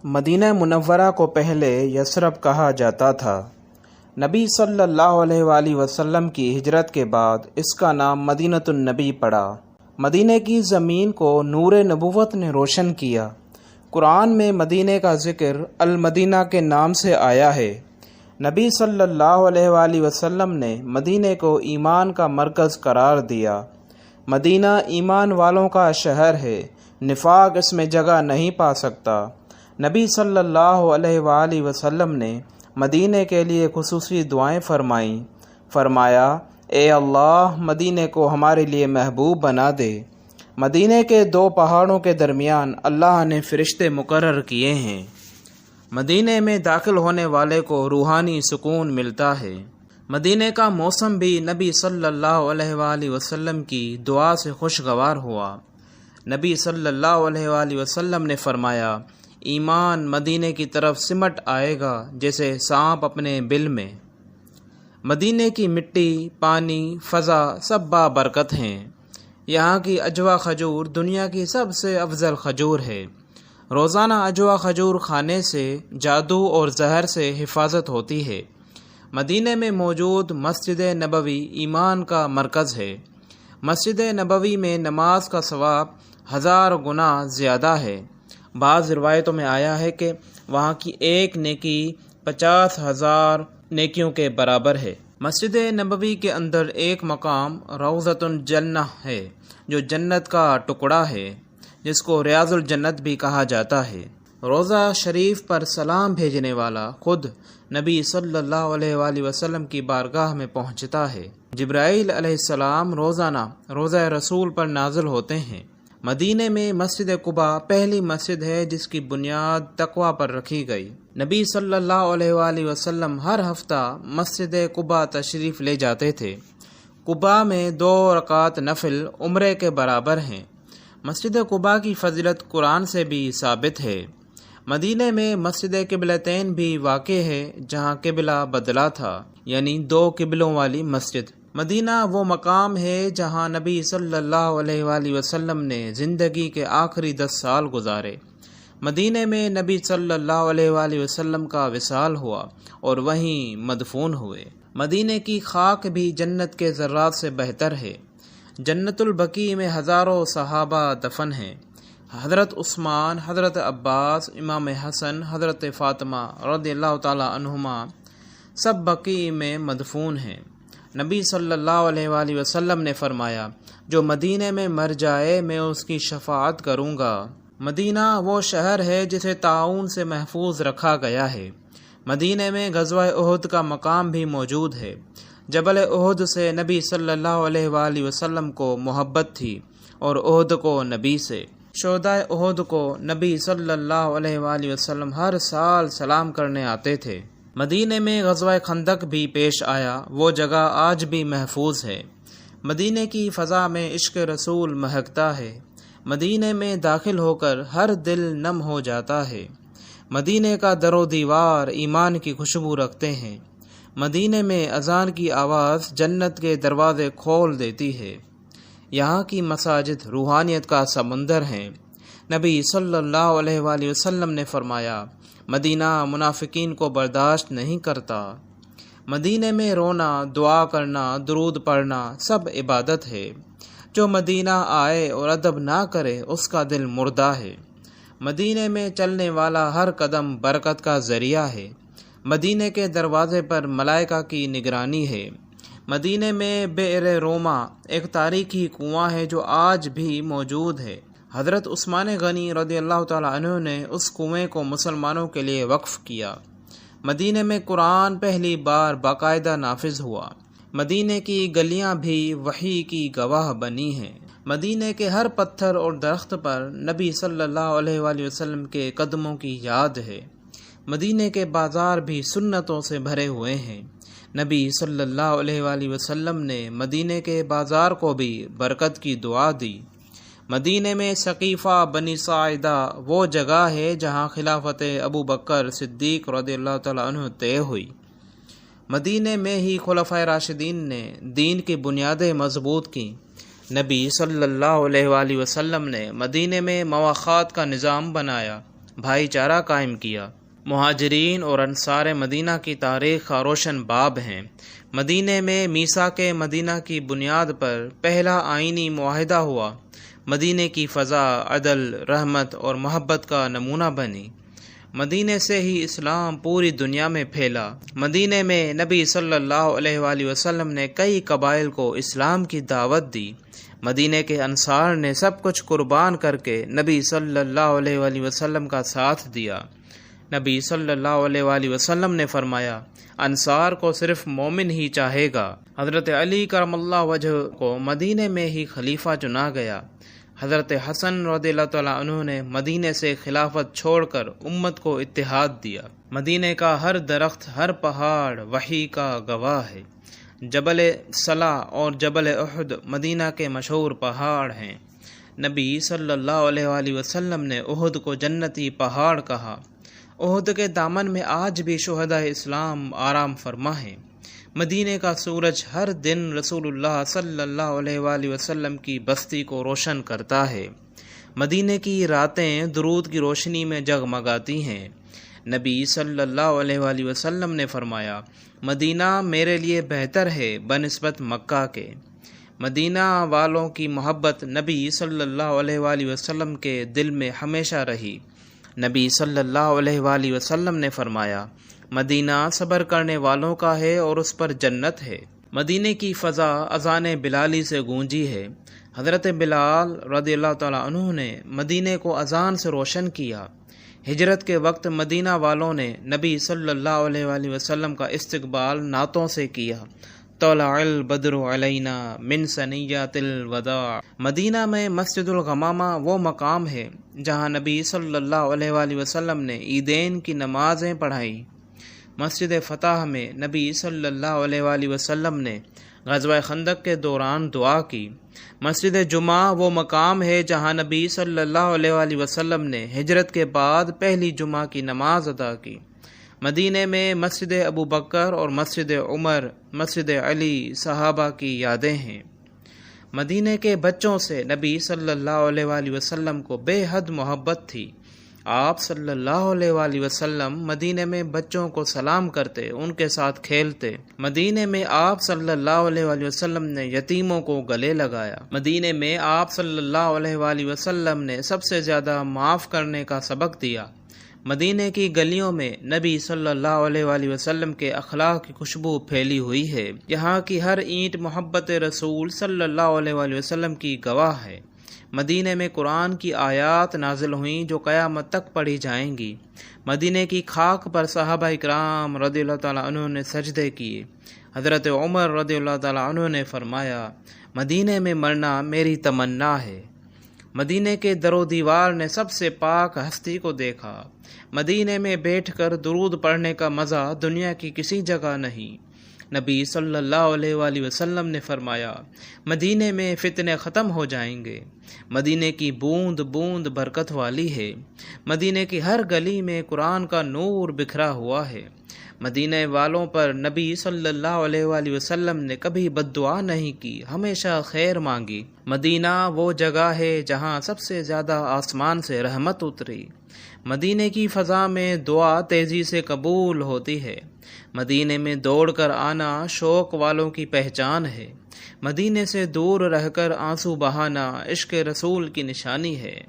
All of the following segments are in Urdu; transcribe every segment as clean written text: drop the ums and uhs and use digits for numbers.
مدینہ منورہ کو پہلے یثرب کہا جاتا تھا۔ نبی صلی اللہ علیہ وآلہ وسلم کی ہجرت کے بعد اس کا نام مدینۃ النبی پڑا۔ مدینہ کی زمین کو نور نبوت نے روشن کیا۔ قرآن میں مدینہ کا ذکر المدینہ کے نام سے آیا ہے۔ نبی صلی اللہ علیہ وآلہ وسلم نے مدینہ کو ایمان کا مرکز قرار دیا۔ مدینہ ایمان والوں کا شہر ہے، نفاق اس میں جگہ نہیں پا سکتا۔ نبی صلی اللہ علیہ وآلہ وسلم نے مدینہ کے لیے خصوصی دعائیں فرمائیں۔ فرمایا، اے اللہ مدینہ کو ہمارے لیے محبوب بنا دے۔ مدینہ کے دو پہاڑوں کے درمیان اللہ نے فرشتے مقرر کیے ہیں۔ مدینہ میں داخل ہونے والے کو روحانی سکون ملتا ہے۔ مدینہ کا موسم بھی نبی صلی اللہ علیہ وآلہ وسلم کی دعا سے خوشگوار ہوا۔ نبی صلی اللہ علیہ وآلہ وسلم نے فرمایا، ایمان مدینہ کی طرف سمٹ آئے گا جیسے سانپ اپنے بل میں۔ مدینہ کی مٹی، پانی، فضا سب بابرکت ہیں۔ یہاں کی اجوا کھجور دنیا کی سب سے افضل کھجور ہے۔ روزانہ اجوا کھجور کھانے سے جادو اور زہر سے حفاظت ہوتی ہے۔ مدینہ میں موجود مسجد نبوی ایمان کا مرکز ہے۔ مسجد نبوی میں نماز کا ثواب 1000 گنا زیادہ ہے۔ بعض روایتوں میں آیا ہے کہ وہاں کی ایک نیکی 50,000 نیکیوں کے برابر ہے۔ مسجد نبوی کے اندر ایک مقام روضۃ الجنہ ہے جو جنت کا ٹکڑا ہے، جس کو ریاض الجنت بھی کہا جاتا ہے۔ روضہ شریف پر سلام بھیجنے والا خود نبی صلی اللہ علیہ وآلہ وسلم کی بارگاہ میں پہنچتا ہے۔ جبرائیل علیہ السلام روزانہ روضہ رسول پر نازل ہوتے ہیں۔ مدینہ میں مسجد قباء پہلی مسجد ہے جس کی بنیاد تقوی پر رکھی گئی۔ نبی صلی اللہ علیہ وآلہ وسلم ہر ہفتہ مسجد قباء تشریف لے جاتے تھے۔ قباء میں 2 رکعت نفل عمرے کے برابر ہیں۔ مسجد قباء کی فضیلت قرآن سے بھی ثابت ہے۔ مدینہ میں مسجد قبلتین بھی واقع ہے جہاں قبلہ بدلا تھا، یعنی 2 قبلوں والی مسجد۔ مدینہ وہ مقام ہے جہاں نبی صلی اللہ علیہ وآلہ وسلم نے زندگی کے آخری 10 سال گزارے۔ مدینہ میں نبی صلی اللہ علیہ وآلہ وسلم کا وصال ہوا اور وہیں مدفون ہوئے۔ مدینہ کی خاک بھی جنت کے ذرات سے بہتر ہے۔ جنت البقیع میں ہزاروں صحابہ دفن ہیں۔ حضرت عثمان، حضرت عباس، امام حسن، حضرت فاطمہ رضی اللہ تعالی عنہما سب بقیع میں مدفون ہیں۔ نبی صلی اللہ علیہ وآلہ وسلم نے فرمایا، جو مدینہ میں مر جائے میں اس کی شفاعت کروں گا۔ مدینہ وہ شہر ہے جسے طاعون سے محفوظ رکھا گیا ہے۔ مدینہ میں غزوہ احد کا مقام بھی موجود ہے۔ جبل احد سے نبی صلی اللہ علیہ وآلہ وسلم کو محبت تھی اور احد کو نبی سے۔ شہدائے احد کو نبی صلی اللہ علیہ وآلہ وسلم ہر سال سلام کرنے آتے تھے۔ مدینہ میں غزوہ خندق بھی پیش آیا، وہ جگہ آج بھی محفوظ ہے۔ مدینہ کی فضا میں عشق رسول مہکتا ہے۔ مدینہ میں داخل ہو کر ہر دل نم ہو جاتا ہے۔ مدینہ کا در و دیوار ایمان کی خوشبو رکھتے ہیں۔ مدینہ میں اذان کی آواز جنت کے دروازے کھول دیتی ہے۔ یہاں کی مساجد روحانیت کا سمندر ہیں۔ نبی صلی اللہ علیہ وآلہ وسلم نے فرمایا، مدینہ منافقین کو برداشت نہیں کرتا۔ مدینہ میں رونا، دعا کرنا، درود پڑھنا سب عبادت ہے۔ جو مدینہ آئے اور ادب نہ کرے اس کا دل مردہ ہے۔ مدینہ میں چلنے والا ہر قدم برکت کا ذریعہ ہے۔ مدینہ کے دروازے پر ملائکہ کی نگرانی ہے۔ مدینہ میں بئر روما ایک تاریخی کنواں ہے جو آج بھی موجود ہے۔ حضرت عثمان غنی رضی اللہ تعالی عنہ نے اس کنویں کو مسلمانوں کے لیے وقف کیا۔ مدینہ میں قرآن پہلی بار باقاعدہ نافذ ہوا۔ مدینہ کی گلیاں بھی وحی کی گواہ بنی ہیں۔ مدینہ کے ہر پتھر اور درخت پر نبی صلی اللہ علیہ وآلہ وسلم کے قدموں کی یاد ہے۔ مدینہ کے بازار بھی سنتوں سے بھرے ہوئے ہیں۔ نبی صلی اللہ علیہ وآلہ وسلم نے مدینہ کے بازار کو بھی برکت کی دعا دی۔ مدینہ میں ثقیفہ بنی ساعدہ وہ جگہ ہے جہاں خلافت ابو بکر صدیق رضی اللہ تعالیٰ عنہ طے ہوئی۔ مدینہ میں ہی خلفائے راشدین نے دین کی بنیادیں مضبوط کیں۔ نبی صلی اللہ علیہ وآلہ وسلم نے مدینہ میں مواخات کا نظام بنایا۔ بھائی چارہ قائم کیا۔ مہاجرین اور انصار مدینہ کی تاریخ کا روشن باب ہیں۔ مدینہ میں میثاق مدینہ کی بنیاد پر پہلا آئینی معاہدہ ہوا۔ مدینہ کی فضا عدل، رحمت اور محبت کا نمونہ بنی۔ مدینہ سے ہی اسلام پوری دنیا میں پھیلا۔ مدینہ میں نبی صلی اللہ علیہ وآلہ وسلم نے کئی قبائل کو اسلام کی دعوت دی۔ مدینہ کے انصار نے سب کچھ قربان کر کے نبی صلی اللہ علیہ وآلہ وسلم کا ساتھ دیا۔ نبی صلی اللہ علیہ وآلہ وسلم نے فرمایا، انصار کو صرف مومن ہی چاہے گا۔ حضرت علی کرم اللہ وجہ کو مدینہ میں ہی خلیفہ چنا گیا۔ حضرت حسن رضی اللہ تعالیٰ عنہ نے مدینہ سے خلافت چھوڑ کر امت کو اتحاد دیا۔ مدینہ کا ہر درخت، ہر پہاڑ وحی کا گواہ ہے۔ جبل صلا اور جبل احد مدینہ کے مشہور پہاڑ ہیں۔ نبی صلی اللہ علیہ وآلہ وسلم نے احد کو جنتی پہاڑ کہا۔ احد کے دامن میں آج بھی شہدائے اسلام آرام فرما ہیں۔ مدینہ کا سورج ہر دن رسول اللہ صلی اللہ علیہ وآلہ وسلم کی بستی کو روشن کرتا ہے۔ مدینہ کی راتیں درود کی روشنی میں جگمگاتی ہیں۔ نبی صلی اللہ علیہ وآلہ وسلم نے فرمایا، مدینہ میرے لیے بہتر ہے بنسبت مکہ کے۔ مدینہ والوں کی محبت نبی صلی اللہ علیہ وآلہ وسلم کے دل میں ہمیشہ رہی۔ نبی صلی اللہ علیہ وآلہ وسلم نے فرمایا، مدینہ صبر کرنے والوں کا ہے اور اس پر جنت ہے۔ مدینہ کی فضا اذان بلالی سے گونجی ہے۔ حضرت بلال رضی اللہ تعالیٰ عنہ نے مدینہ کو اذان سے روشن کیا۔ ہجرت کے وقت مدینہ والوں نے نبی صلی اللہ علیہ وآلہ وسلم کا استقبال نعتوں سے کیا۔ طلع البدر علینا من ثنیات الوداع۔ مدینہ میں مسجد الغمامہ وہ مقام ہے جہاں نبی صلی اللہ علیہ وآلہ وسلم نے عیدین کی نمازیں پڑھائیں۔ مسجد فتح میں نبی صلی اللہ علیہ وآلہ وسلم نے غزوہ خندق کے دوران دعا کی۔ مسجد جمعہ وہ مقام ہے جہاں نبی صلی اللہ علیہ وآلہ وسلم نے ہجرت کے بعد پہلی جمعہ کی نماز ادا کی۔ مدینہ میں مسجد ابو بکر اور مسجد عمر، مسجد علی صحابہ کی یادیں ہیں۔ مدینہ کے بچوں سے نبی صلی اللہ علیہ وآلہ وسلم کو بے حد محبت تھی۔ آپ صلی اللہ علیہ وآلہ وسلم مدینہ میں بچوں کو سلام کرتے، ان کے ساتھ کھیلتے۔ مدینہ میں آپ صلی اللہ علیہ وآلہ وسلم نے یتیموں کو گلے لگایا۔ مدینہ میں آپ صلی اللہ علیہ وآلہ وسلم نے سب سے زیادہ معاف کرنے کا سبق دیا۔ مدینہ کی گلیوں میں نبی صلی اللہ علیہ وآلہ وسلم کے اخلاق کی خوشبو پھیلی ہوئی ہے۔ یہاں کی ہر اینٹ محبت رسول صلی اللہ علیہ وآلہ وسلم کی گواہ ہے۔ مدینہ میں قرآن کی آیات نازل ہوئیں جو قیامت تک پڑھی جائیں گی۔ مدینہ کی خاک پر صحابہ اکرام رضی اللہ تعالیٰ عنہ نے سجدے کیے۔ حضرت عمر رضی اللہ تعالیٰ عنہ نے فرمایا، مدینہ میں مرنا میری تمنا ہے۔ مدینہ کے در و دیوار نے سب سے پاک ہستی کو دیکھا۔ مدینہ میں بیٹھ کر درود پڑھنے کا مزہ دنیا کی کسی جگہ نہیں۔ نبی صلی اللہ علیہ وآلہ وسلم نے فرمایا، مدینہ میں فتنے ختم ہو جائیں گے۔ مدینہ کی بوند بوند برکت والی ہے۔ مدینہ کی ہر گلی میں قرآن کا نور بکھرا ہوا ہے۔ مدینہ والوں پر نبی صلی اللہ علیہ وآلہ وسلم نے کبھی بد دعا نہیں کی، ہمیشہ خیر مانگی۔ مدینہ وہ جگہ ہے جہاں سب سے زیادہ آسمان سے رحمت اتری۔ مدینہ کی فضا میں دعا تیزی سے قبول ہوتی ہے۔ مدینہ میں دوڑ کر آنا شوق والوں کی پہچان ہے۔ مدینہ سے دور رہ کر آنسو بہانا عشق رسول کی نشانی ہے۔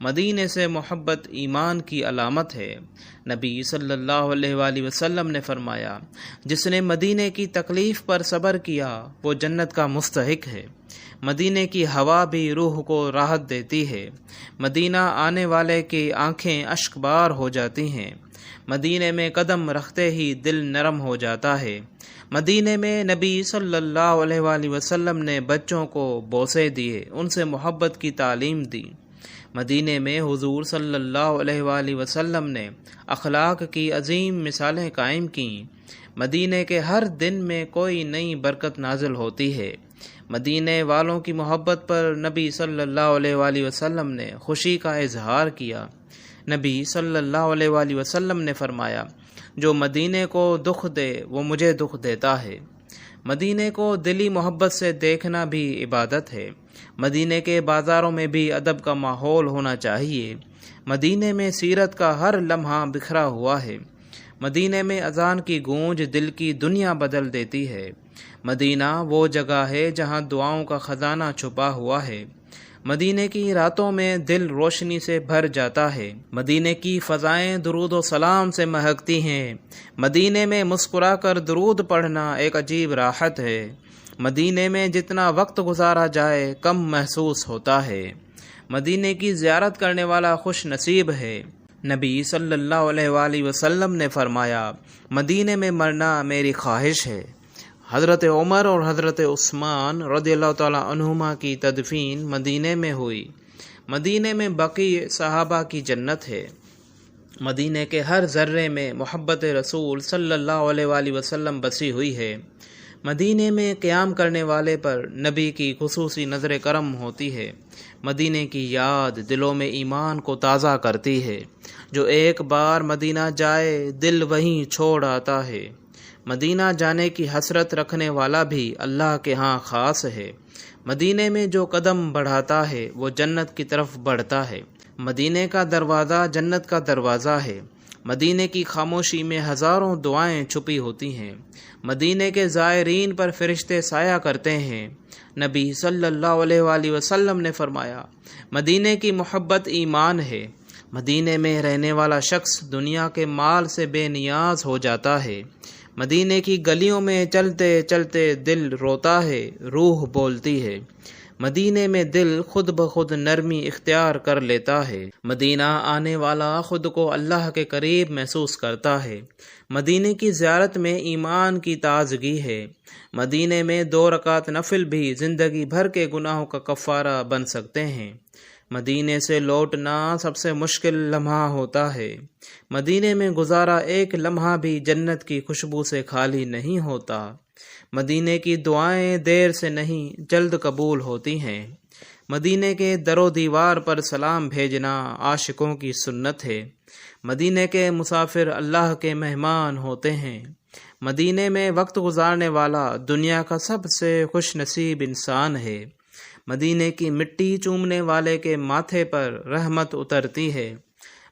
مدینہ سے محبت ایمان کی علامت ہے۔ نبی صلی اللہ علیہ وآلہ وسلم نے فرمایا، جس نے مدینہ کی تکلیف پر صبر کیا وہ جنت کا مستحق ہے۔ مدینہ کی ہوا بھی روح کو راحت دیتی ہے۔ مدینہ آنے والے کی آنکھیں اشک بار ہو جاتی ہیں۔ مدینہ میں قدم رکھتے ہی دل نرم ہو جاتا ہے۔ مدینہ میں نبی صلی اللہ علیہ وآلہ وسلم نے بچوں کو بوسے دیے، ان سے محبت کی تعلیم دی۔ مدینہ میں حضور صلی اللہ علیہ وآلہ وسلم نے اخلاق کی عظیم مثالیں قائم کیں۔ مدینہ کے ہر دن میں کوئی نئی برکت نازل ہوتی ہے۔ مدینہ والوں کی محبت پر نبی صلی اللہ علیہ وآلہ وسلم نے خوشی کا اظہار کیا۔ نبی صلی اللہ علیہ وآلہ وسلم نے فرمایا، جو مدینہ کو دکھ دے وہ مجھے دکھ دیتا ہے۔ مدینہ کو دلی محبت سے دیکھنا بھی عبادت ہے۔ مدینہ کے بازاروں میں بھی ادب کا ماحول ہونا چاہیے۔ مدینے میں سیرت کا ہر لمحہ بکھرا ہوا ہے۔ مدینے میں اذان کی گونج دل کی دنیا بدل دیتی ہے۔ مدینہ وہ جگہ ہے جہاں دعاؤں کا خزانہ چھپا ہوا ہے۔ مدینے کی راتوں میں دل روشنی سے بھر جاتا ہے۔ مدینے کی فضائیں درود و سلام سے مہکتی ہیں۔ مدینے میں مسکرا کر درود پڑھنا ایک عجیب راحت ہے۔ مدینے میں جتنا وقت گزارا جائے کم محسوس ہوتا ہے۔ مدینے کی زیارت کرنے والا خوش نصیب ہے۔ نبی صلی اللہ علیہ وآلہ وسلم نے فرمایا، مدینے میں مرنا میری خواہش ہے۔ حضرت عمر اور حضرت عثمان رضی اللہ تعالیٰ عنہما کی تدفین مدینے میں ہوئی۔ مدینے میں بقیع صحابہ کی جنت ہے۔ مدینے کے ہر ذرے میں محبت رسول صلی اللہ علیہ وآلہ وسلم بسی ہوئی ہے۔ مدینے میں قیام کرنے والے پر نبی کی خصوصی نظر کرم ہوتی ہے۔ مدینے کی یاد دلوں میں ایمان کو تازہ کرتی ہے۔ جو ایک بار مدینہ جائے دل وہیں چھوڑ آتا ہے۔ مدینہ جانے کی حسرت رکھنے والا بھی اللہ کے ہاں خاص ہے۔ مدینے میں جو قدم بڑھاتا ہے وہ جنت کی طرف بڑھتا ہے۔ مدینے کا دروازہ جنت کا دروازہ ہے۔ مدینے کی خاموشی میں ہزاروں دعائیں چھپی ہوتی ہیں۔ مدینے کے زائرین پر فرشتے سایہ کرتے ہیں۔ نبی صلی اللہ علیہ وآلہ وسلم نے فرمایا، مدینے کی محبت ایمان ہے۔ مدینے میں رہنے والا شخص دنیا کے مال سے بے نیاز ہو جاتا ہے۔ مدینے کی گلیوں میں چلتے چلتے دل روتا ہے، روح بولتی ہے۔ مدینے میں دل خود بخود نرمی اختیار کر لیتا ہے۔ مدینہ آنے والا خود کو اللہ کے قریب محسوس کرتا ہے۔ مدینے کی زیارت میں ایمان کی تازگی ہے۔ مدینے میں 2 رکعت نفل بھی زندگی بھر کے گناہوں کا کفارہ بن سکتے ہیں۔ مدینے سے لوٹنا سب سے مشکل لمحہ ہوتا ہے۔ مدینے میں گزارا ایک لمحہ بھی جنت کی خوشبو سے خالی نہیں ہوتا۔ مدینے کی دعائیں دیر سے نہیں جلد قبول ہوتی ہیں۔ مدینے کے در و دیوار پر سلام بھیجنا عاشقوں کی سنت ہے۔ مدینے کے مسافر اللہ کے مہمان ہوتے ہیں۔ مدینے میں وقت گزارنے والا دنیا کا سب سے خوش نصیب انسان ہے۔ مدینے کی مٹی چومنے والے کے ماتھے پر رحمت اترتی ہے۔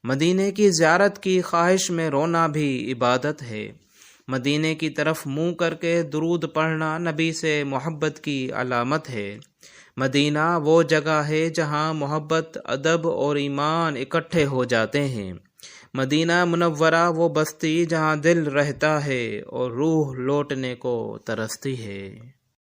مدینے کی زیارت کی خواہش میں رونا بھی عبادت ہے۔ مدینے کی طرف منہ کر کے درود پڑھنا نبی سے محبت کی علامت ہے۔ مدینہ وہ جگہ ہے جہاں محبت، ادب اور ایمان اکٹھے ہو جاتے ہیں۔ مدینہ منورہ وہ بستی جہاں دل رہتا ہے اور روح لوٹنے کو ترستی ہے۔